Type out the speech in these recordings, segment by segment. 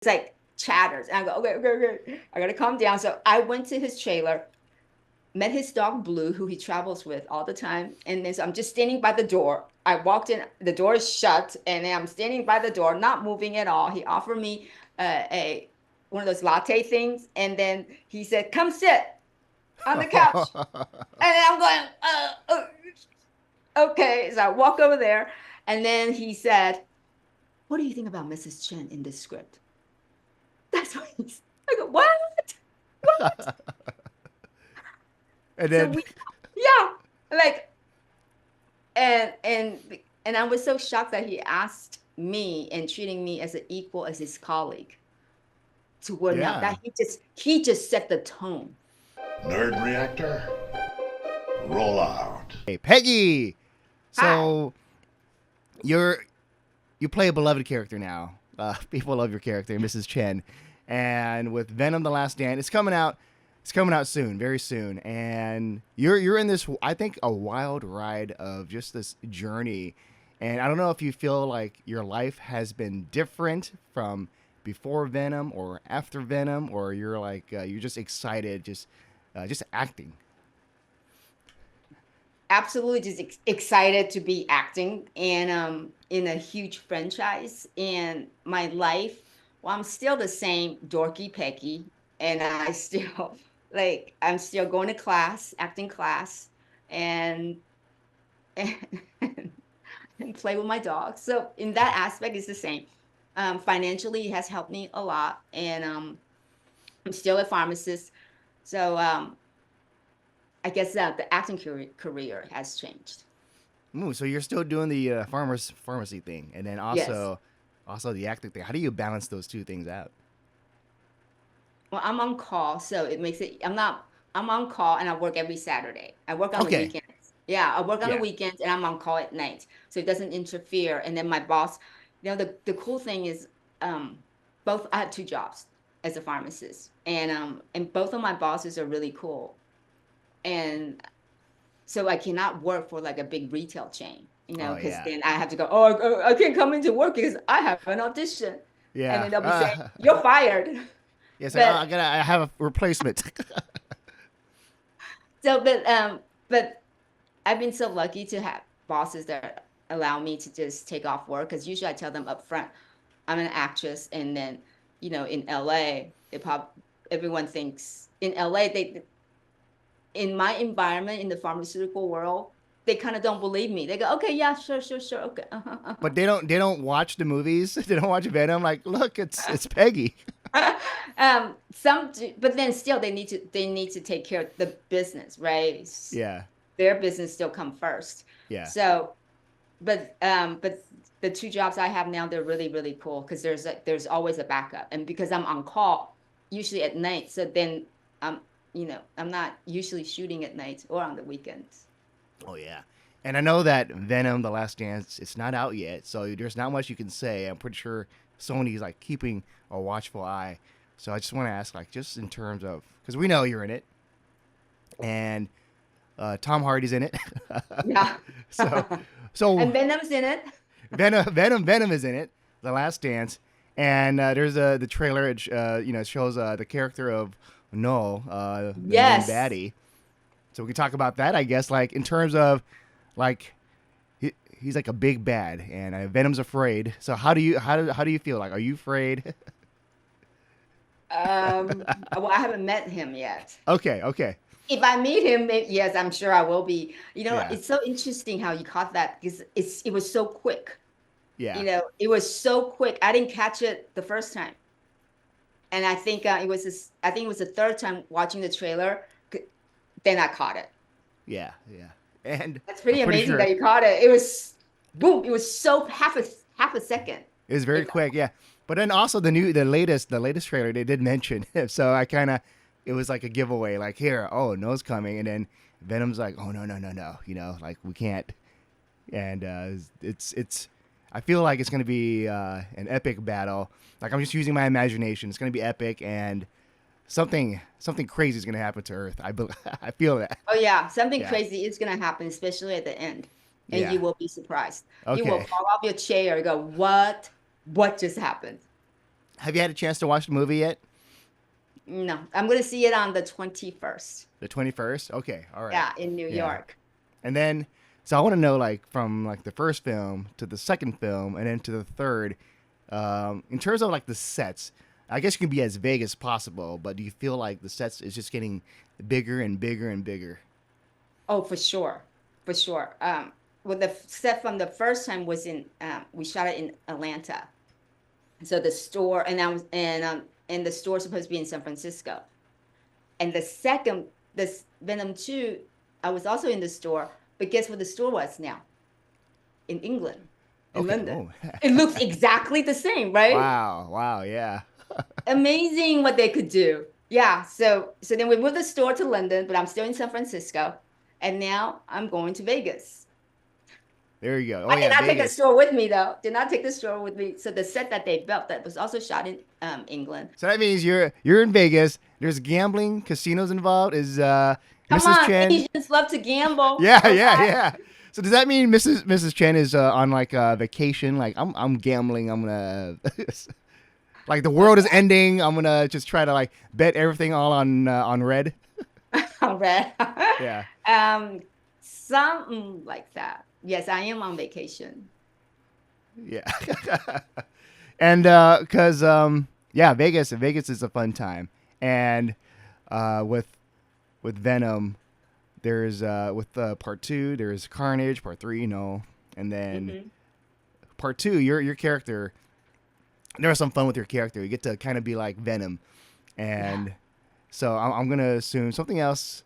like chatters. And I go, okay, okay, okay. I gotta calm down. So I went to his trailer, met his dog Blue, who he travels with all the time. And then so I'm just standing by the door. I walked in, the door is shut, and then I'm standing by the door, not moving at all. He offered me a one of those latte things, and then he said, "Come sit on the couch." And then I'm going, okay. So I walk over there, and then he said, "What do you think about Mrs. Chen in this script?" That's what he's. I go, what? What? And So then, we, yeah, like, and and I was so shocked that he asked me and treating me as an equal as his colleague. To where now yeah. that he just set the tone. Nerd Reactor, roll out. Hey, Peggy. Hi. So you're you play a beloved character now. People love your character, Mrs. Chen. And with Venom: The Last Stand, it's coming out. It's coming out soon, very soon. And you're in this, I think, a wild ride of just this journey. And I don't know if you feel like your life has been different from before Venom or after Venom, or you're like you're just excited, just acting. Absolutely just excited to be acting and in a huge franchise and my life. Well, I'm still the same dorky Peggy, and I still like I'm still going to class, acting class, and and, and play with my dog. So in that aspect, it's the same. Financially, it has helped me a lot, and I'm still a pharmacist. So I guess the acting career has changed. Ooh, so you're still doing the farmers pharmacy thing, and then Yes. also the acting thing. How do you balance those two things out? Well, I'm on call, so it makes it. I'm on call, and I work every Saturday. I work on the Okay. weekends. Yeah, I work on the Yeah. weekends, and I'm on call at night, so it doesn't interfere. And then my boss, the cool thing is, both I have two jobs as a pharmacist, and both of my bosses are really cool, and so I cannot work for like a big retail chain, Oh because yeah. then I have to go. Oh, I can't come into work because I have an audition, and Yeah. then they'll be saying you're fired. Yes. But I have a replacement. So, but I've been so lucky to have bosses that allow me to just take off work because usually I tell them up front, I'm an actress, and then in LA, everyone thinks in LA they in my environment in the pharmaceutical world, they kind of don't believe me. They go, okay, yeah, sure, sure, sure, okay, But they don't watch the movies. They don't watch Venom. Like, look, it's Peggy. some do, but then still they need to take care of the business, right? Yeah. Their business still come first. Yeah. So but the two jobs I have now, they're really, really cool because there's always a backup. And because I'm on call, usually at night, so then I'm not usually shooting at night or on the weekends. Oh yeah. And I know that Venom: The Last Dance, it's not out yet, so there's not much you can say. I'm pretty sure Sony's like keeping a watchful eye. So I just want to ask, like, just in terms of, because we know you're in it, and Tom Hardy's in it. Yeah. so so And Venom's in it. Venom is in it. The Last Dance, and there's the trailer. It shows the character of Null, the main Yes. baddie. So we can talk about that, I guess. Like in terms of like he's like a big bad, and Venom's afraid. So how do you feel? Like, are you afraid? Well, I haven't met him yet. Okay, okay, If I meet him, yes, I'm sure I will be. yeah, It's so interesting how you caught that because it was so quick. yeah, It was so quick. I didn't catch it the first time. And I think I think it was the third time watching the trailer. Then I caught it. yeah, yeah. And That's I'm pretty pretty amazing sure that you caught it. It was boom. It was so half a second. it was very It quick, yeah. But then also the latest trailer they did mention. So I kind of it was like a giveaway. Like, here, oh, No's coming, and then Venom's like, oh, no, no, no, no. Like, we can't. And it's I feel like it's gonna be an epic battle. Like, I'm just using my imagination. It's gonna be epic, and something crazy is gonna happen to Earth. I feel that. Oh yeah, something Yeah, crazy is gonna happen, especially at the end, and yeah. you will be surprised. You will Okay. fall off your chair and go, "What? What just happened?" Have you had a chance to watch the movie yet? No, I'm gonna see it on the 21st. The 21st? Okay, all right. Yeah, in New Yeah. York. And then, so I want to know, like, from like the first film to the second film and then to the third, in terms of like the sets, I guess you can be as vague as possible, but do you feel like the sets is just getting bigger and bigger and bigger? Oh, for sure, for sure. Well, the set from the first time was in we shot it in Atlanta. So the store and the store supposed to be in San Francisco. And the second, this Venom 2, I was also in the store, but guess where the store was now? In England, in Okay. London. Oh. It looks exactly the same, right? Wow. Wow. Yeah. Amazing what they could do. Yeah. So then we moved the store to London, but I'm still in San Francisco. And now I'm going to Vegas. There you go. Oh I did yeah, not take the Vegas. store with me though. Did not take the store with me. So the set that they built that was also shot in England. So that means you're in Vegas. There's gambling, casinos involved. Is Come Mrs. on, Chen? Asians love to gamble. Yeah, Okay? yeah. So does that mean Mrs. Chen is on like vacation? Like I'm gambling. I'm gonna like the world is ending. I'm gonna just try to like bet everything all on red. All right. Yeah. Something like that. Yes, I am on vacation. Yeah. And because yeah, Vegas is a fun time. And with Venom, there's with part 2, there's Carnage, part 3, and then part 2, your character. There was some fun with your character. You get to kind of be like Venom, and so I'm gonna assume something else.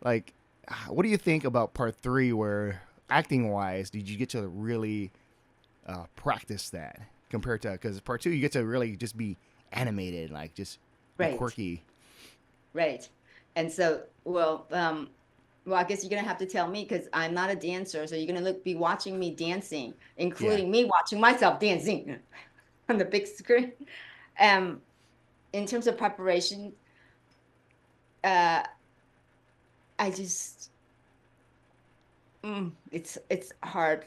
Like, what do you think about part 3, where acting wise, did you get to really practice that compared to, because part 2 you get to really just be animated, like just be Right. quirky. Right. And so, well, I guess you're gonna have to tell me because I'm not a dancer. So you're gonna be watching me dancing, including me watching myself dancing on the big screen. In terms of preparation, uh, I just it's hard.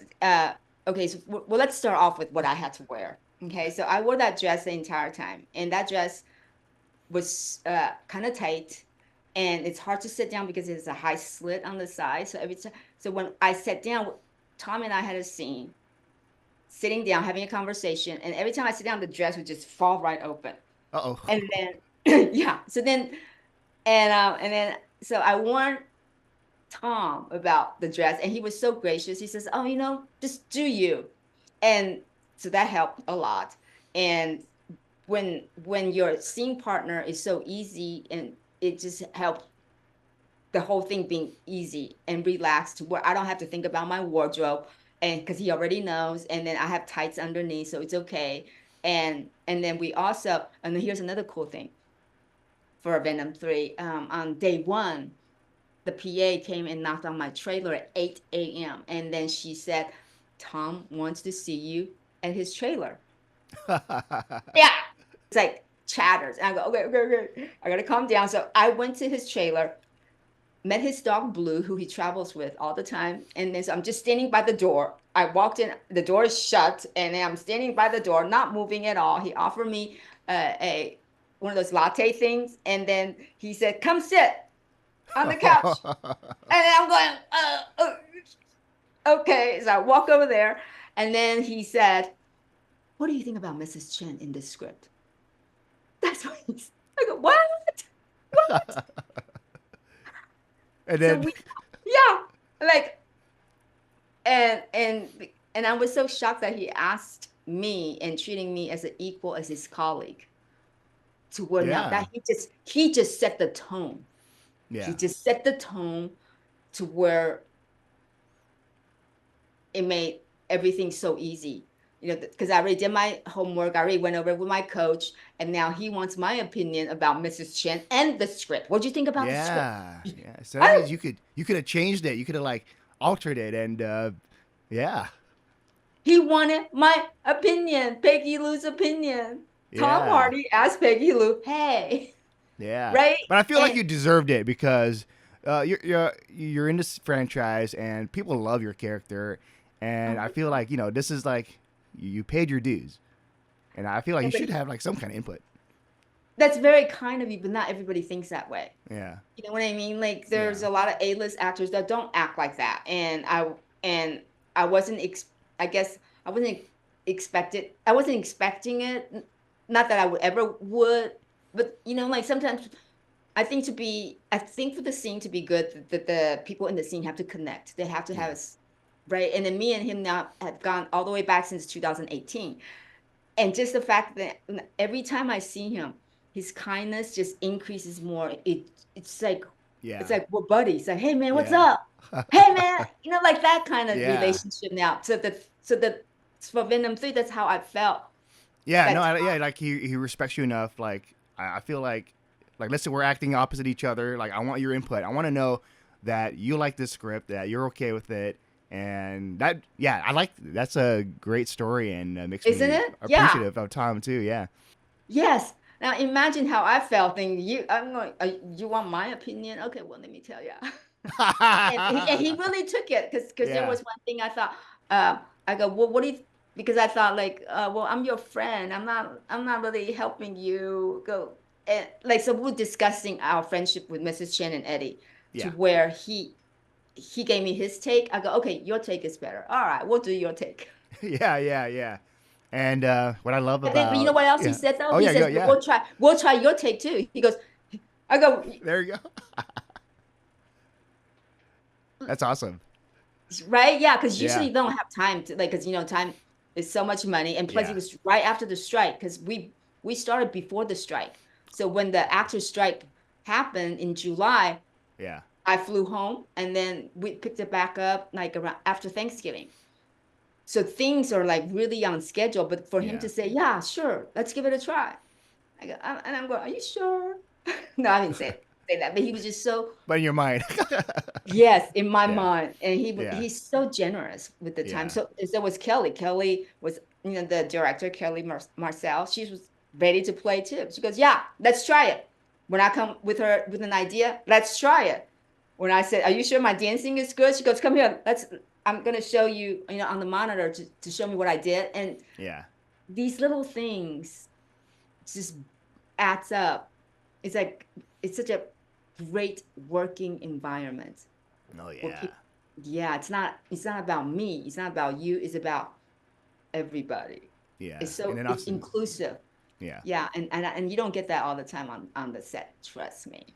Okay, so well, let's start off with what I had to wear. Okay, so I wore that dress the entire time, and that dress was kind of tight, and it's hard to sit down because there's a high slit on the side. So every time, so when I sat down, Tom and I had a scene, sitting down having a conversation, and every time I sit down, the dress would just fall right open. Uh-oh. And then yeah, so I warned Tom about the dress, and he was so gracious. He says, "Oh, just do you," and so that helped a lot. And when your scene partner is so easy, and it just helped the whole thing being easy and relaxed, to where I don't have to think about my wardrobe, and because he already knows, and then I have tights underneath, so it's okay. And then we also, and then here's another cool thing for Venom 3. On day 1, the PA came and knocked on my trailer at 8 a.m. And then she said, "Tom wants to see you at his trailer." Yeah. It's like chatters. And I go, okay. I got to calm down. So I went to his trailer, met his dog Blue, who he travels with all the time. And then so I'm just standing by the door. I walked in, the door is shut, and then I'm standing by the door, not moving at all. He offered me one of those latte things. And then he said, "Come sit on the couch." And then I'm going, okay. So I walk over there, and then he said, "What do you think about Mrs. Chen in this script?" That's what he said. I go, "What? What?" And So then yeah, like, and I was so shocked that he asked me and treating me as an equal as his colleague. To where now Yeah. that he just set the tone. yeah. He just set the tone to where it made everything so easy. Because I already did my homework. I already went over it with my coach, and now he wants my opinion about Mrs. Chen and the script. What do you think about the script? Yeah. So that means you could have changed it. You could have like altered it, and yeah. He wanted my opinion, Peggy Lu's opinion. Tom Yeah. Hardy asked Peggy Lu, "Hey," Yeah. right? But I feel like And- you deserved it because you're in this franchise and people love your character, and I feel like this is like you paid your dues. And I feel like Yeah, you but should have like some kind of input. that's very kind of you, but not everybody thinks that way. Yeah. You know what I mean? Like there's Yeah. a lot of A-list actors that don't act like that. And I wasn't I guess I wasn't expecting it. Not that I would ever would, but like sometimes I think for the scene to be good, that the people in the scene have to connect. They have to have Yeah. us, right? And then me and him now have gone all the way back since 2018. And just the fact that every time I see him, his kindness just increases more. It's like Yeah. we're buddies. Like, hey man, what's Yeah. up? Hey man, like that kind of Yeah. relationship now. So the for Venom 3, that's how I felt. Yeah, no, That's yeah, like he respects you enough. Like I feel like let's say we're acting opposite each other. Like I want your input. I want to know that you like this script, that you're okay with it, and that yeah, I like that's a great story and makes isn't me it? Yeah. appreciative of Tom too. Yeah, Yes. Now imagine how I felt thinking I'm going, you want my opinion? Okay, well, let me tell you. And he really took it because there yeah, was one thing I thought, I go, well, what do you, because I thought like, well, I'm your friend. I'm not really helping you go. And like, so we're discussing our friendship with Mrs. Chen and Eddie to yeah, where he gave me his take. I go, okay, your take is better. All right, we'll do your take. yeah, yeah, yeah. And what I love And then you know about what else he yeah, said though? oh He yeah, says, yeah, "Well, yeah. we'll try your take too." He goes, I go, There you go. That's awesome. right? Yeah, because usually Yeah, you don't have time to like, because time is so much money, and plus it yeah, was right after the strike because we started before the strike. So when the actors strike happened in July, yeah, I flew home, and then we picked it back up like around after Thanksgiving. So things are like really on schedule, but for him yeah. to say, "Yeah, sure, let's give it a try," and I'm going, "Are you sure?" No, I didn't say that, but he was just so. But in your mind, Yes, in my yeah, mind, and yeah, he's so generous with the time. yeah, So was Kelly. Kelly was the director, Kelly Marcel. She was ready to play too. She goes, "Yeah, let's try it." When I come with her with an idea, let's try it. When I said, "Are you sure my dancing is good?" She goes, "Come here. I'm gonna show you, on the monitor to show me what I did." And yeah. these little things just adds up. It's like it's such a great working environment Oh where yeah, people, yeah, it's not about me, it's not about you, it's about everybody. yeah. It's inclusive. Yeah. Yeah, and you don't get that all the time on the set, trust me.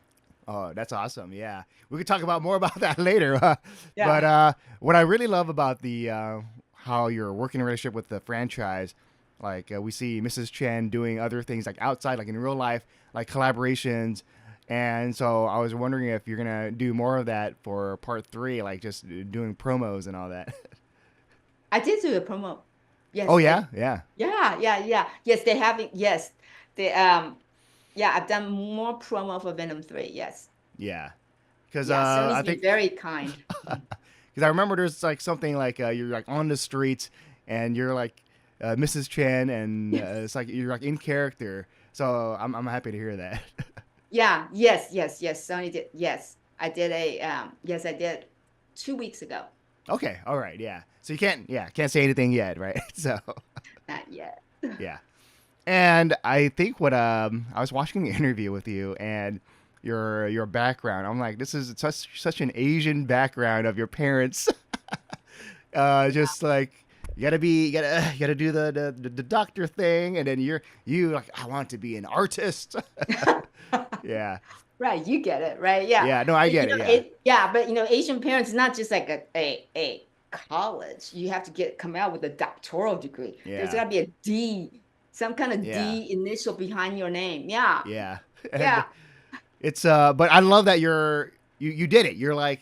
Oh, that's awesome. Yeah. We could talk about more about that later. But Yeah. what I really love about the how you're working a relationship with the franchise, like we see Mrs. Chen doing other things like outside, like in real life, like collaborations. And so I was wondering if you're gonna do more of that for part three, like just doing promos and all that. I did do a promo. Oh Yes, yeah, yeah, yeah. Yes, they having, yes. They yeah, I've done more promo for Venom 3. Yes. yeah. Because Yeah, Sony's I been think very kind. because I remember there's like something like you're like on the streets and you're like Mrs. Chen and Yes. it's like you're like in character. So I'm happy to hear that. Yeah, yes. Sony did. Yes. I did 2 weeks ago. Okay, all right, yeah. So you can't say anything yet, right? So Not yet. yeah. And I think what I was watching the interview with you and your background. I'm like, this is such an Asian background of your parents. Just like you gotta do the doctor thing, and then you like I want to be an artist. Yeah, Right, you get it, right? Yeah. yeah. No, I But, get it. Yeah, yeah, but Asian parents, it's not just like a college. You have to come out with a doctoral degree. There's yeah, got to be a D, some kind of yeah, D initial behind your name. Yeah. yeah. And Yeah. it's but I love that you did it. You're like,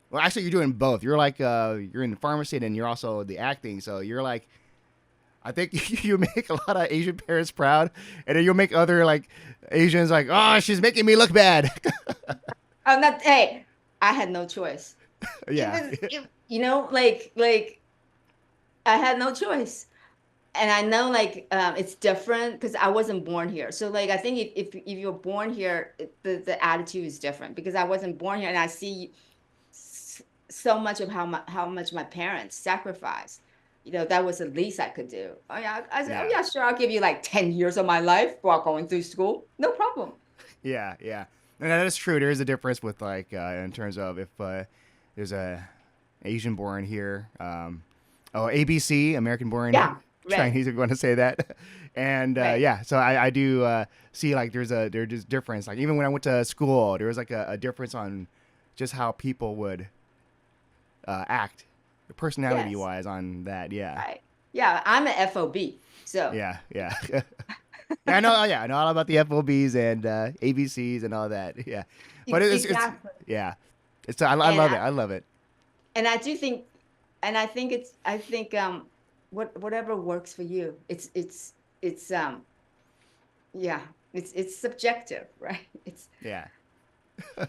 well, actually, you're doing both. You're like you're in pharmacy and you're also the acting. So you're like, I think you make a lot of Asian parents proud, and then you'll make other like Asians like, oh, she's making me look bad. I'm not, hey, I had no choice. It Yeah, was, like I had no choice. And I know like it's different because I wasn't born here. So like I think if you're born here, the attitude is different because I wasn't born here and I see so much of how much my parents sacrificed. that was the least I could do. Oh yeah, I said, oh Yeah. yeah, sure, I'll give you like 10 years of my life while going through school. No problem. Yeah, yeah, and that is true. There is a difference with like in terms of if there's a Asian born here, ABC, American born Yeah, right, Chinese. Are going to say that, and right. yeah. So I do see like there's just difference. Like even when I went to school, there was like a difference on just how people would act, personality Yes, wise on that. Yeah, right. Yeah, I'm an FOB. So yeah, yeah. Yeah, I know. Yeah, I know all about the FOBs and ABCs and all that. Yeah, but it's exactly. yeah, I And love it. I I love it. and I do think and I think whatever works for you. It's yeah, it's subjective, right? It's Yeah,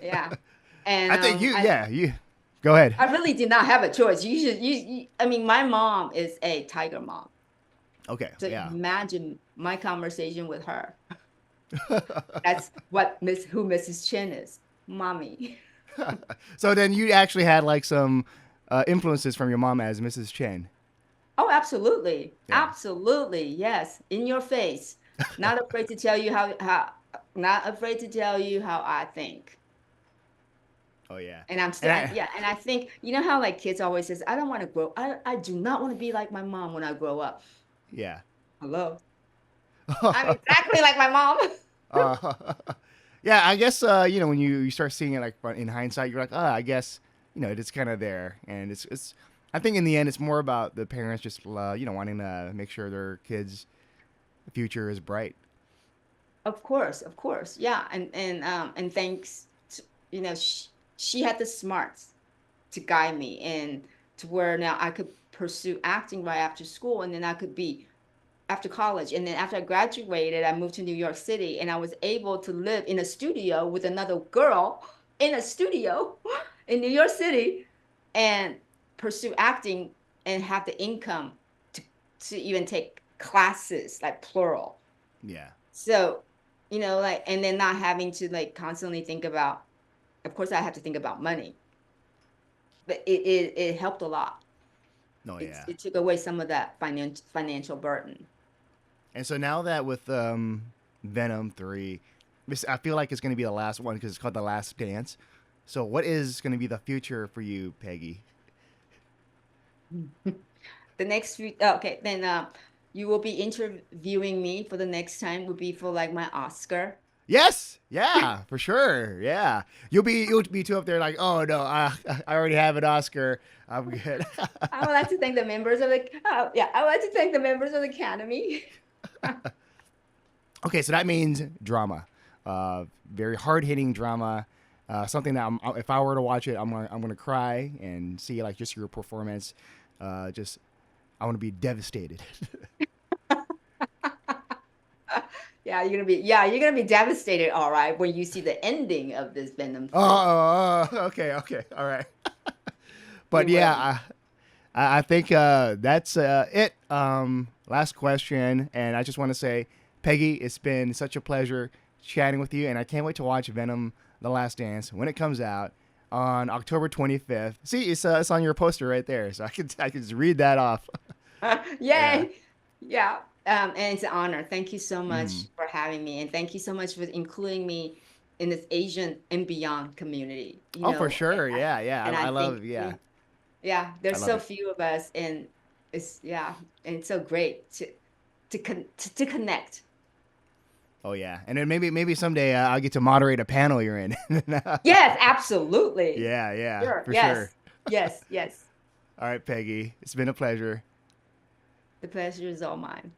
yeah. And I think you. Yeah, you. Go ahead. I really did not have a choice. I mean, my mom is a tiger mom. Okay. So Yeah. imagine my conversation with her. That's who Mrs. Chen is. Mommy. So then you actually had like some influences from your mom as Mrs. Chen. Oh, absolutely. Yeah. Absolutely. Yes. In your face. Not afraid to tell you not afraid to tell you how I think. Oh yeah. And I'm And still, yeah. And I think, how like kids always says, I don't want to I do not want to be like my mom when I grow up. yeah. Hello. I'm exactly like my mom. uh, yeah. I guess when you start seeing it like in hindsight, you're like, oh, I guess it's kind of there, and it's. I think in the end, it's more about the parents just wanting to make sure their kids' future is bright. Of course, of course. Yeah. And thanks to, she had the smarts to guide me and to where now I could pursue acting right after school and then I could be after college. And then after I graduated, I moved to New York City and I was able to live in a studio with another girl in a studio in New York City and pursue acting and have the income to, to even take classes, like plural. Yeah. So, like, and then not having to like constantly think about, of course, I have to think about money, but it helped a lot. Oh yeah. It took away some of that financial burden. And so now that with Venom 3, I feel like it's going to be the last one because it's called The Last Dance. So what is going to be the future for you, Peggy? The next few, okay, then you will be interviewing me for the next time would be for like my Oscar. Yes, yeah, for sure, yeah. You'll be too up there like, oh no, I already have an Oscar. I'm good. I would like to thank the members of the, yeah, I would like to thank the members of the Academy. Okay, so that means drama, very hard hitting drama. Something that if I were to watch it, I'm gonna cry and see like just your performance. Just I want to be devastated. You're gonna be devastated, all right, when you see the ending of this Venom 3. Okay, okay, all right. But You will. yeah, I think that's it. Last question, and I just want to say, Peggy, it's been such a pleasure chatting with you, and I can't wait to watch Venom: The Last Dance when it comes out on October 25th. See, it's on your poster right there, so I can just read that off. Yeah. Yay. Yeah. And it's an honor. Thank you so Mm. much for having me, and thank you so much for including me in this Asian and beyond community. Oh, for sure. And Yeah, yeah. I I love. think, Yeah, yeah, I there's love so it. few of us, and and it's so great to connect. Oh yeah, and then maybe someday I'll get to moderate a panel you're in. Yes, absolutely. Yeah, yeah, Sure. for sure. Yes. Yes. Yes. All right, Peggy, it's been a pleasure. The pleasure is all mine.